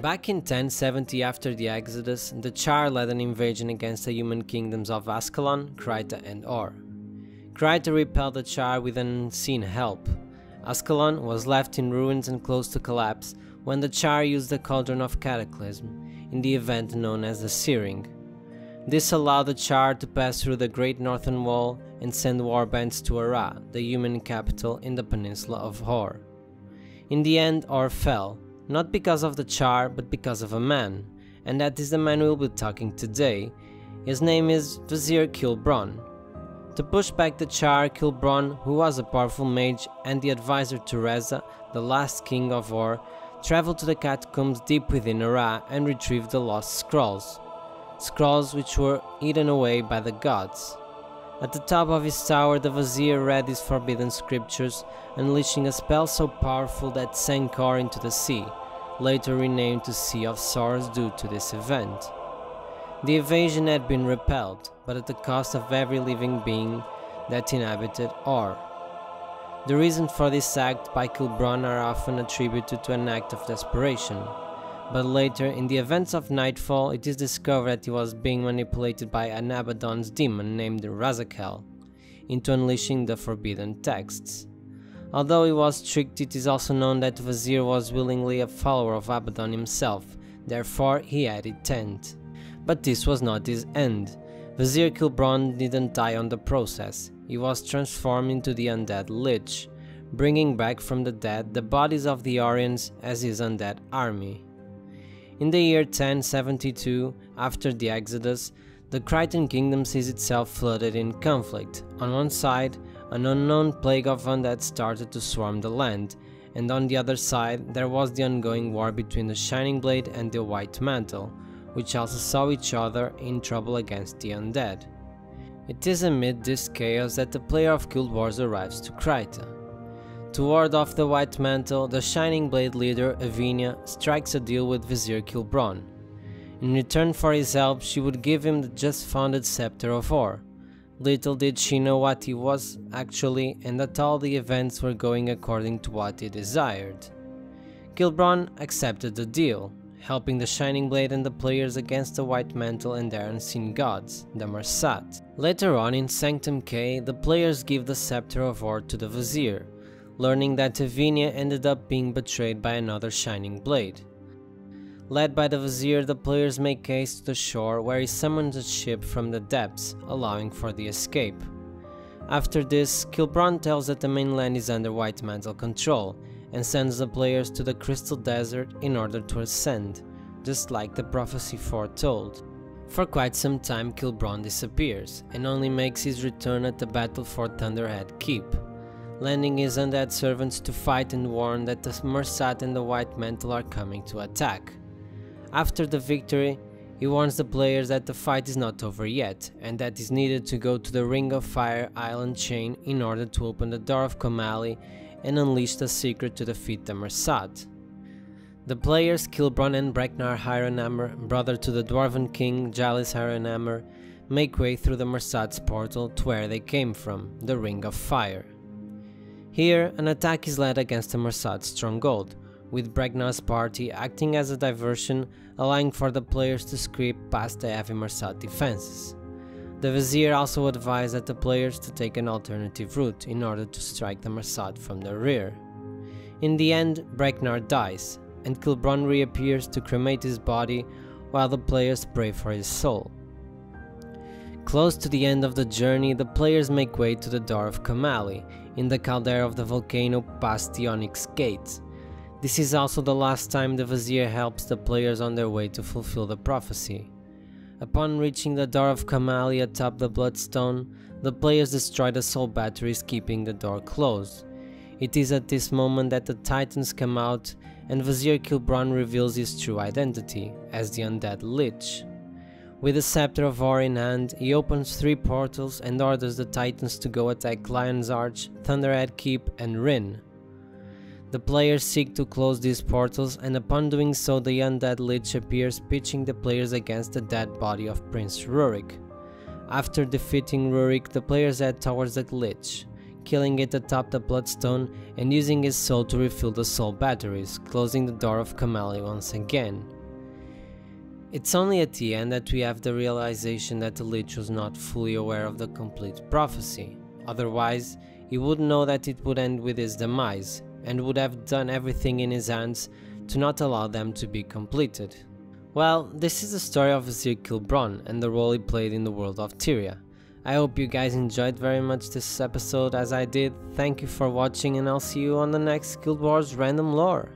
Back in 1070 after the Exodus, the Char led an invasion against the human kingdoms of Ascalon, Krita and Or. Krita repelled the Char with an unseen help. Ascalon was left in ruins and close to collapse when the Char used the Cauldron of Cataclysm in the event known as the Searing. This allowed the Char to pass through the Great Northern Wall and send warbands to Ara, the human capital in the peninsula of Hor. In the end, Or fell, not because of the Char but because of a man, and that is the man we will be talking today. His name is Vizier Khilbron. To push back the Char, Khilbron, who was a powerful mage and the advisor to Reza, the last king of Or, traveled to the catacombs deep within Ara and retrieved the lost scrolls. Scrolls which were hidden away by the gods. At the top of his tower, the Vizier read his forbidden scriptures, unleashing a spell so powerful that sank Or into the sea, later renamed to Sea of Sorrows due to this event. The invasion had been repelled, but at the cost of every living being that inhabited Or. The reason for this act by Khilbron are often attributed to an act of desperation, but later, in the events of Nightfall, it is discovered that he was being manipulated by an Abaddon's demon named Razakel into unleashing the forbidden texts. Although he was tricked, it is also known that Vizier was willingly a follower of Abaddon himself, therefore he had intent. But this was not his end. Vizier Khilbron didn't die on the process. He was transformed into the undead Lich, bringing back from the dead the bodies of the Orions as his undead army. In the year 1072, after the Exodus, the Critan kingdom sees itself flooded in conflict. On one side, an unknown plague of undead started to swarm the land, and on the other side there was the ongoing war between the Shining Blade and the White Mantle, which also saw each other in trouble against the undead. It is amid this chaos that the player of Guild Wars arrives to Krita. To ward off the White Mantle, the Shining Blade leader, Avinia, strikes a deal with Vizier Khilbron. In return for his help, she would give him the just founded Scepter of Or. Little did she know what he was actually, and that all the events were going according to what he desired. Khilbron accepted the deal, helping the Shining Blade and the players against the White Mantle and their unseen gods, the Marsat. Later on in Sanctum K, the players give the Scepter of Or to the Vizier, learning that Avinia ended up being betrayed by another Shining Blade. Led by the Vizier, the players make haste to the shore where he summons a ship from the depths, allowing for the escape. After this, Khilbron tells that the mainland is under White Mantle control, and sends the players to the Crystal Desert in order to ascend, just like the prophecy foretold. For quite some time Khilbron disappears, and only makes his return at the battle for Thunderhead Keep, landing his undead servants to fight and warn that the Marsat and the White Mantle are coming to attack. After the victory, he warns the players that the fight is not over yet, and that is needed to go to the Ring of Fire island chain in order to open the Door of Komali and unleash the secret to defeat the Marsat. The players, Khilbron and Breknar Hironhammer, brother to the Dwarven King Jalis Hironhammer, make way through the Marsat's portal to where they came from, the Ring of Fire. Here, an attack is led against the Marsat stronghold, with Bregnar's party acting as a diversion, allowing for the players to creep past the heavy Marsat defenses. The Vizier also advised that the players to take an alternative route in order to strike the Marsat from the rear. In the end, Breknar dies, and Khilbron reappears to cremate his body while the players pray for his soul. Close to the end of the journey, the players make way to the Door of Komali, in the caldera of the volcano past the Onyx Gate. This is also the last time the Vizier helps the players on their way to fulfill the prophecy. Upon reaching the Door of Komali atop the Bloodstone, the players destroy the soul batteries keeping the door closed. It is at this moment that the Titans come out and Vizier Khilbron reveals his true identity as the undead Lich. With the Scepter of Or in hand, he opens 3 portals and orders the Titans to go attack Lion's Arch, Thunderhead Keep and Rin. The players seek to close these portals, and upon doing so the undead Lich appears, pitching the players against the dead body of Prince Rurik. After defeating Rurik, the players head towards the Lich, killing it atop the Bloodstone and using his soul to refill the soul batteries, closing the Door of Komali once again. It's only at the end that we have the realization that the Lich was not fully aware of the complete prophecy. Otherwise, he would know that it would end with his demise, and would have done everything in his hands to not allow them to be completed. Well, this is the story of Vizier Khilbron and the role he played in the world of Tyria. I hope you guys enjoyed very much this episode as I did. Thank you for watching, and I'll see you on the next Guild Wars Random Lore.